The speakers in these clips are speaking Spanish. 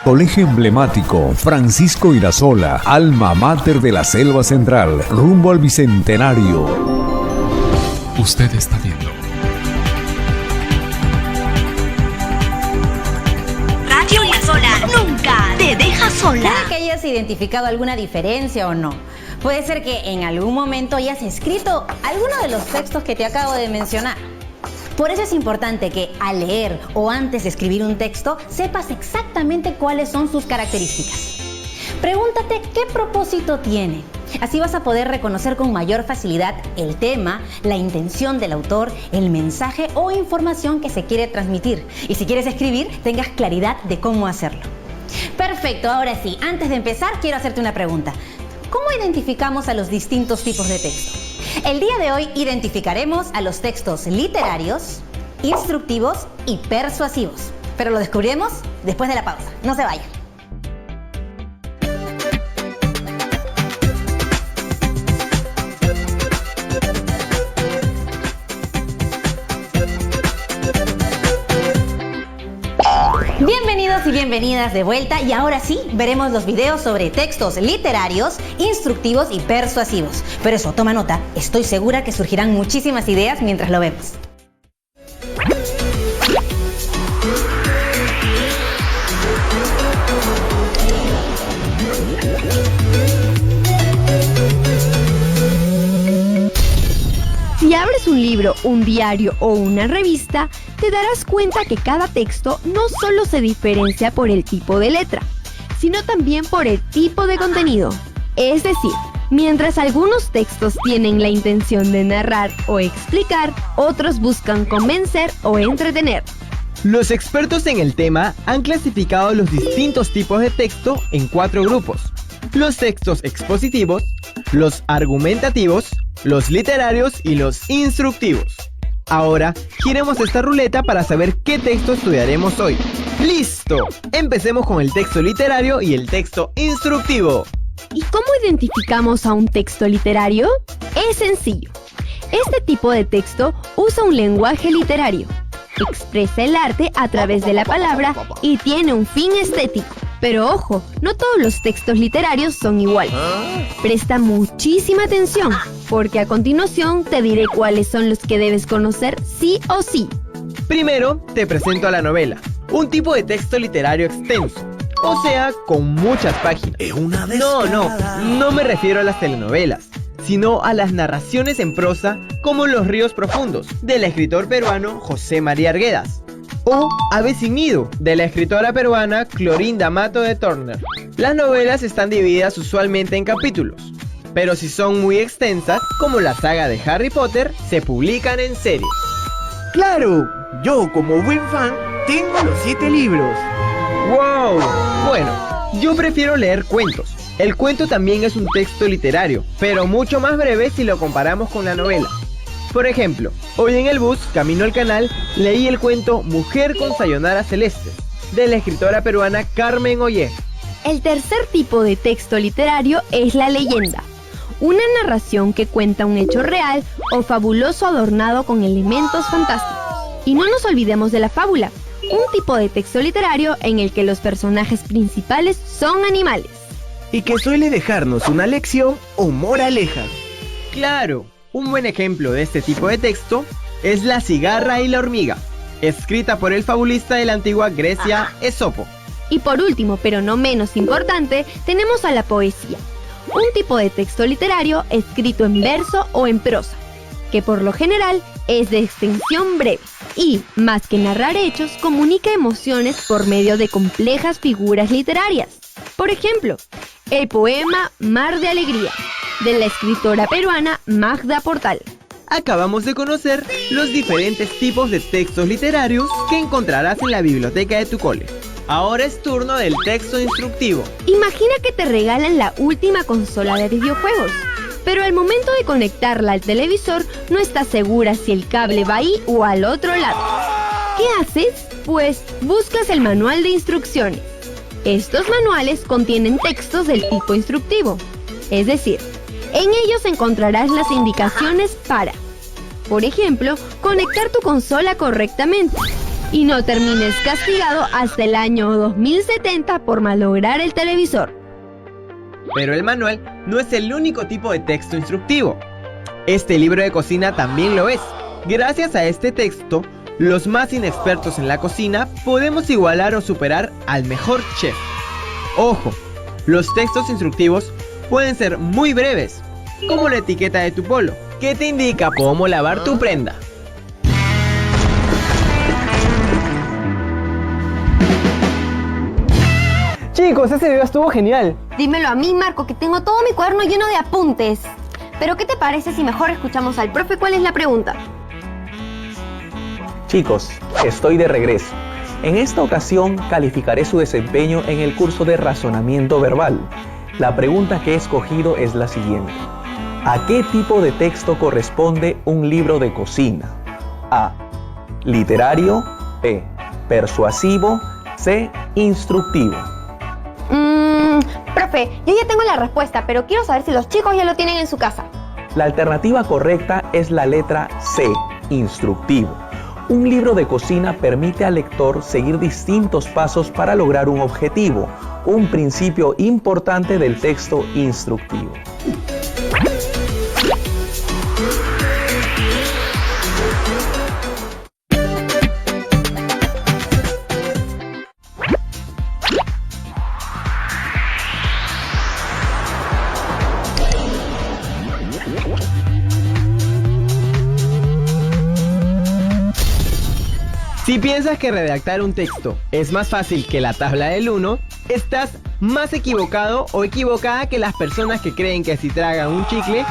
Colegio emblemático Francisco Irasola, alma mater de la Selva Central, rumbo al Bicentenario. Usted está viendo Radio Irasola nunca te deja sola. ¿Puede que hayas identificado alguna diferencia o no? Puede ser que en algún momento hayas escrito alguno de los textos que te acabo de mencionar. Por eso es importante que al leer o antes de escribir un texto sepas exactamente cuáles son sus características. Pregúntate qué propósito tiene. Así vas a poder reconocer con mayor facilidad el tema, la intención del autor, el mensaje o información que se quiere transmitir. Y si quieres escribir, tengas claridad de cómo hacerlo. Perfecto, ahora sí, antes de empezar quiero hacerte una pregunta. ¿Cómo identificamos a los distintos tipos de texto? El día de hoy identificaremos a los textos literarios, instructivos y persuasivos. Pero lo descubriremos después de la pausa. No se vayan. Bienvenidos y bienvenidas de vuelta, y ahora sí veremos los videos sobre textos literarios, instructivos y persuasivos. Pero eso, toma nota, estoy segura que surgirán muchísimas ideas mientras lo vemos. Si abres un libro, un diario o una revista, te darás cuenta que cada texto no solo se diferencia por el tipo de letra, sino también por el tipo de contenido. Es decir, mientras algunos textos tienen la intención de narrar o explicar, otros buscan convencer o entretener. Los expertos en el tema han clasificado los distintos tipos de texto en 4 grupos: los textos expositivos, los argumentativos, los literarios y los instructivos. Ahora, giremos esta ruleta para saber qué texto estudiaremos hoy. ¡Listo! Empecemos con el texto literario y el texto instructivo. ¿Y cómo identificamos a un texto literario? Es sencillo. Este tipo de texto usa un lenguaje literario, expresa el arte a través de la palabra y tiene un fin estético. Pero ojo, no todos los textos literarios son iguales. Presta muchísima atención, porque a continuación te diré cuáles son los que debes conocer sí o sí. Primero, te presento a la novela, un tipo de texto literario extenso, o sea, con muchas páginas. No me refiero a las telenovelas, sino a las narraciones en prosa como Los ríos profundos, del escritor peruano José María Arguedas, o Ave sin nido, de la escritora peruana Clorinda Mato de Turner. Las novelas están divididas usualmente en capítulos, pero si son muy extensas, como la saga de Harry Potter, se publican en series. ¡Claro! Yo, como buen fan, tengo los 7 libros. ¡Wow! Bueno, yo prefiero leer cuentos. El cuento también es un texto literario, pero mucho más breve si lo comparamos con la novela. Por ejemplo, hoy en el bus, camino al canal, leí el cuento Mujer con sayonara celeste, de la escritora peruana Carmen Ollé. El tercer tipo de texto literario es la leyenda. Una narración que cuenta un hecho real o fabuloso adornado con elementos fantásticos. Y no nos olvidemos de la fábula, un tipo de texto literario en el que los personajes principales son animales. Y que suele dejarnos una lección o moraleja. ¡Claro! Un buen ejemplo de este tipo de texto es La cigarra y la hormiga, escrita por el fabulista de la antigua Grecia, Esopo. Y por último, pero no menos importante, tenemos a la poesía, un tipo de texto literario escrito en verso o en prosa, que por lo general es de extensión breve y, más que narrar hechos, comunica emociones por medio de complejas figuras literarias. Por ejemplo, el poema Mar de Alegría, de la escritora peruana Magda Portal. Acabamos de conocer los diferentes tipos de textos literarios que encontrarás en la biblioteca de tu cole. Ahora es turno del texto instructivo. Imagina que te regalan la última consola de videojuegos, pero al momento de conectarla al televisor no estás segura si el cable va ahí o al otro lado. ¿Qué haces? Pues buscas el manual de instrucciones. Estos manuales contienen textos del tipo instructivo, es decir, en ellos encontrarás las indicaciones para, por ejemplo, conectar tu consola correctamente, y no termines castigado hasta el año 2070 por malograr el televisor. Pero el manual no es el único tipo de texto instructivo. Este libro de cocina también lo es. Gracias a este texto, los más inexpertos en la cocina podemos igualar o superar al mejor chef. Ojo, los textos instructivos pueden ser muy breves, como la etiqueta de tu polo, que te indica cómo lavar tu prenda. Chicos, ese video estuvo genial. Dímelo a mí, Marco, que tengo todo mi cuaderno lleno de apuntes. Pero ¿qué te parece si mejor escuchamos al profe cuál es la pregunta? Chicos, estoy de regreso. En esta ocasión calificaré su desempeño en el curso de razonamiento verbal. La pregunta que he escogido es la siguiente. ¿A qué tipo de texto corresponde un libro de cocina? A. Literario. B. Persuasivo. C. Instructivo. Profe, yo ya tengo la respuesta, pero quiero saber si los chicos ya lo tienen en su casa. La alternativa correcta es la letra C. Instructivo. Un libro de cocina permite al lector seguir distintos pasos para lograr un objetivo, un principio importante del texto instructivo. Si piensas que redactar un texto es más fácil que la tabla del 1, estás más equivocado o equivocada que las personas que creen que si tragan un chicle,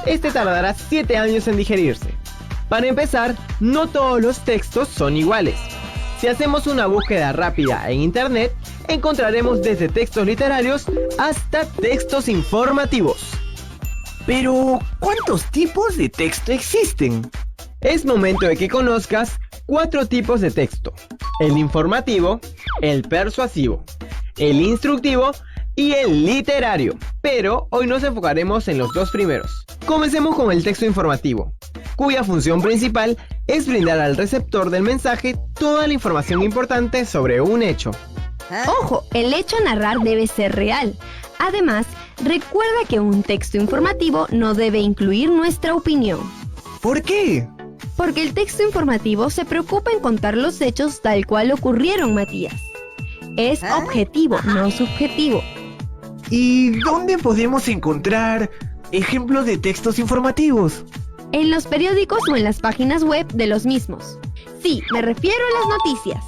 este tardará 7 años en digerirse. Para empezar, no todos los textos son iguales. Si hacemos una búsqueda rápida en internet, encontraremos desde textos literarios hasta textos informativos. Pero, ¿cuántos tipos de texto existen? Es momento de que conozcas 4 tipos de texto: el informativo, el persuasivo, el instructivo y el literario. Pero hoy nos enfocaremos en los 2 primeros. Comencemos con el texto informativo, cuya función principal es brindar al receptor del mensaje toda la información importante sobre un hecho. Ojo, el hecho a narrar debe ser real. Además, recuerda que un texto informativo no debe incluir nuestra opinión. ¿Por qué? Porque el texto informativo se preocupa en contar los hechos tal cual ocurrieron, Matías. Es objetivo, no subjetivo. ¿Y dónde podemos encontrar ejemplos de textos informativos? En los periódicos o en las páginas web de los mismos. Sí, me refiero a las noticias.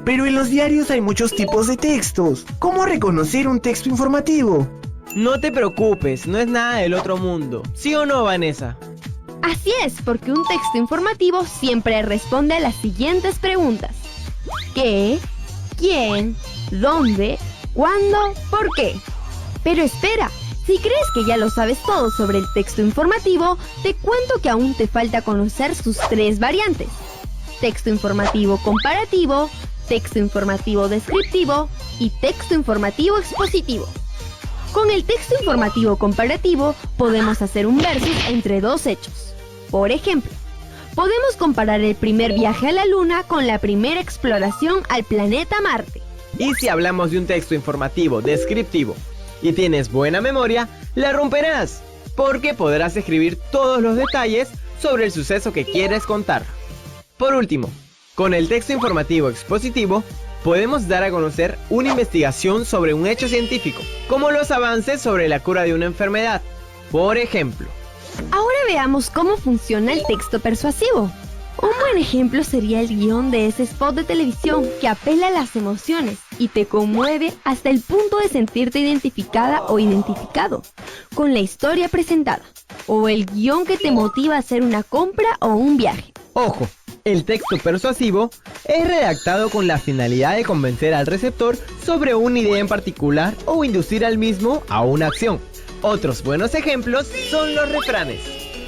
Pero en los diarios hay muchos tipos de textos. ¿Cómo reconocer un texto informativo? No te preocupes, no es nada del otro mundo. ¿Sí o no, Vanessa? Así es, porque un texto informativo siempre responde a las siguientes preguntas: ¿qué? ¿Quién? ¿Dónde? ¿Cuándo? ¿Por qué? Pero espera, si crees que ya lo sabes todo sobre el texto informativo, te cuento que aún te falta conocer sus 3 variantes: texto informativo comparativo, texto informativo descriptivo y texto informativo expositivo. Con el texto informativo comparativo podemos hacer un versus entre 2 hechos. Por ejemplo, podemos comparar el primer viaje a la Luna con la primera exploración al planeta Marte. Y si hablamos de un texto informativo descriptivo y tienes buena memoria, la romperás, porque podrás escribir todos los detalles sobre el suceso que quieres contar. Por último, con el texto informativo expositivo, podemos dar a conocer una investigación sobre un hecho científico, como los avances sobre la cura de una enfermedad. Por ejemplo, ahora veamos cómo funciona el texto persuasivo. Un buen ejemplo sería el guión de ese spot de televisión que apela a las emociones y te conmueve hasta el punto de sentirte identificada o identificado con la historia presentada, o el guión que te motiva a hacer una compra o un viaje. Ojo, el texto persuasivo es redactado con la finalidad de convencer al receptor sobre una idea en particular o inducir al mismo a una acción. Otros buenos ejemplos son los refranes.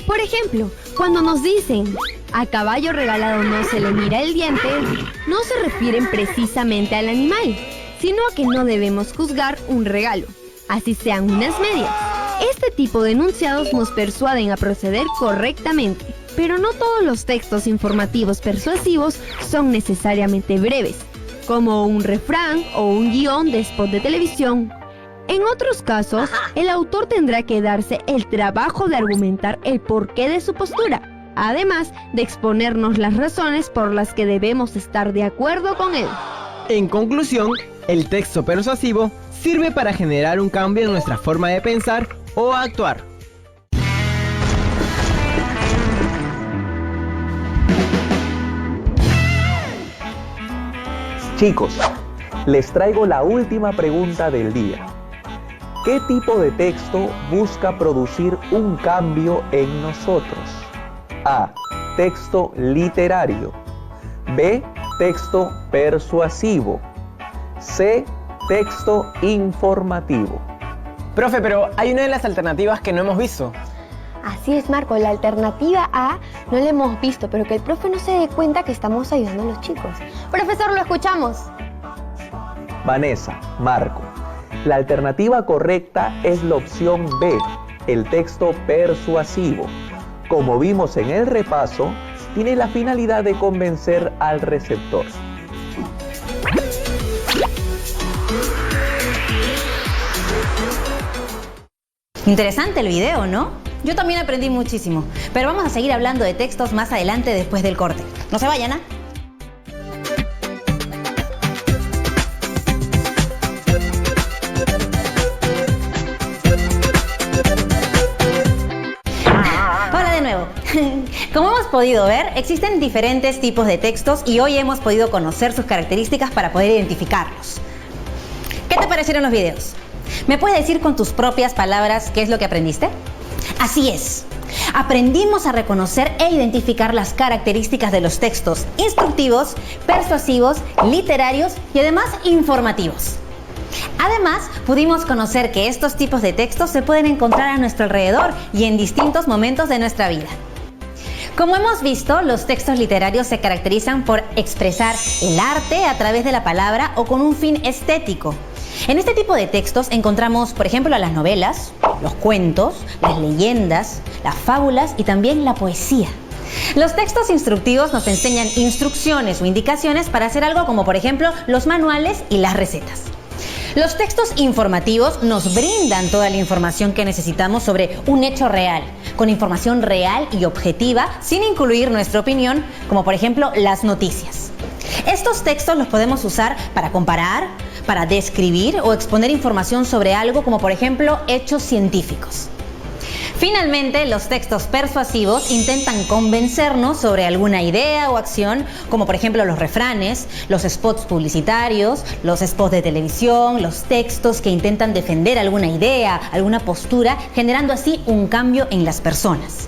Por ejemplo, cuando nos dicen "a caballo regalado no se le mira el diente", no se refieren precisamente al animal, sino a que no debemos juzgar un regalo, así sean unas medias. Este tipo de enunciados nos persuaden a proceder correctamente. Pero no todos los textos informativos persuasivos son necesariamente breves, como un refrán o un guión de spot de televisión. En otros casos, el autor tendrá que darse el trabajo de argumentar el porqué de su postura, además de exponernos las razones por las que debemos estar de acuerdo con él. En conclusión, el texto persuasivo sirve para generar un cambio en nuestra forma de pensar o actuar. Chicos, les traigo la última pregunta del día. ¿Qué tipo de texto busca producir un cambio en nosotros? A. Texto literario. B. Texto persuasivo. C. Texto informativo. Profe, pero hay una de las alternativas que no hemos visto. Así es, Marco, la alternativa A no la hemos visto, pero que el profe no se dé cuenta que estamos ayudando a los chicos. Profesor, lo escuchamos. Vanessa, Marco, la alternativa correcta es la opción B, el texto persuasivo. Como vimos en el repaso, tiene la finalidad de convencer al receptor. Interesante el video, ¿no? Yo también aprendí muchísimo, pero vamos a seguir hablando de textos más adelante después del corte. No se vayan, ¿ah? Hola de nuevo. Como hemos podido ver, existen diferentes tipos de textos y hoy hemos podido conocer sus características para poder identificarlos. ¿Qué te parecieron los videos? ¿Me puedes decir con tus propias palabras qué es lo que aprendiste? Así es. Aprendimos a reconocer e identificar las características de los textos instructivos, persuasivos, literarios y además informativos. Además, pudimos conocer que estos tipos de textos se pueden encontrar a nuestro alrededor y en distintos momentos de nuestra vida. Como hemos visto, los textos literarios se caracterizan por expresar el arte a través de la palabra o con un fin estético. En este tipo de textos encontramos, por ejemplo, las novelas, los cuentos, las leyendas, las fábulas y también la poesía. Los textos instructivos nos enseñan instrucciones o indicaciones para hacer algo como, por ejemplo, los manuales y las recetas. Los textos informativos nos brindan toda la información que necesitamos sobre un hecho real, con información real y objetiva, sin incluir nuestra opinión, como por ejemplo las noticias. Estos textos los podemos usar para comparar, para describir o exponer información sobre algo, como por ejemplo hechos científicos. Finalmente, los textos persuasivos intentan convencernos sobre alguna idea o acción, como por ejemplo los refranes, los spots publicitarios, los spots de televisión, los textos que intentan defender alguna idea, alguna postura, generando así un cambio en las personas.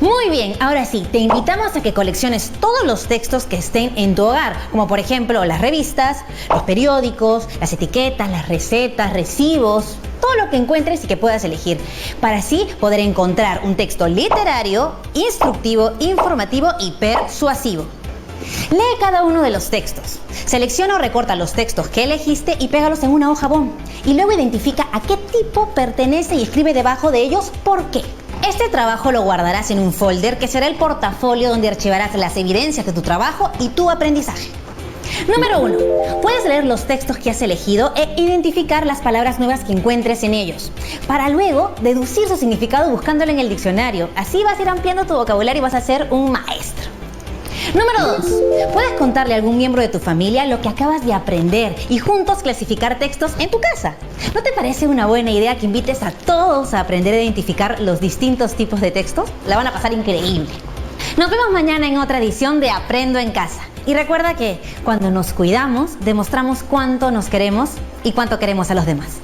Muy bien, ahora sí, te invitamos a que colecciones todos los textos que estén en tu hogar, como por ejemplo las revistas, los periódicos, las etiquetas, las recetas, recibos, todo lo que encuentres y que puedas elegir, para así poder encontrar un texto literario, instructivo, informativo y persuasivo. Lee cada uno de los textos. Selecciona o recorta los textos que elegiste y pégalos en una hoja bond. Y luego identifica a qué tipo pertenece y escribe debajo de ellos por qué. Este trabajo lo guardarás en un folder que será el portafolio donde archivarás las evidencias de tu trabajo y tu aprendizaje. Número 1. Puedes leer los textos que has elegido e identificar las palabras nuevas que encuentres en ellos, para luego deducir su significado buscándolo en el diccionario. Así vas a ir ampliando tu vocabulario y vas a ser un maestro. Número 2. Puedes contarle a algún miembro de tu familia lo que acabas de aprender y juntos clasificar textos en tu casa. ¿No te parece una buena idea que invites a todos a aprender a identificar los distintos tipos de textos? La van a pasar increíble. Nos vemos mañana en otra edición de Aprendo en Casa. Y recuerda que cuando nos cuidamos, demostramos cuánto nos queremos y cuánto queremos a los demás.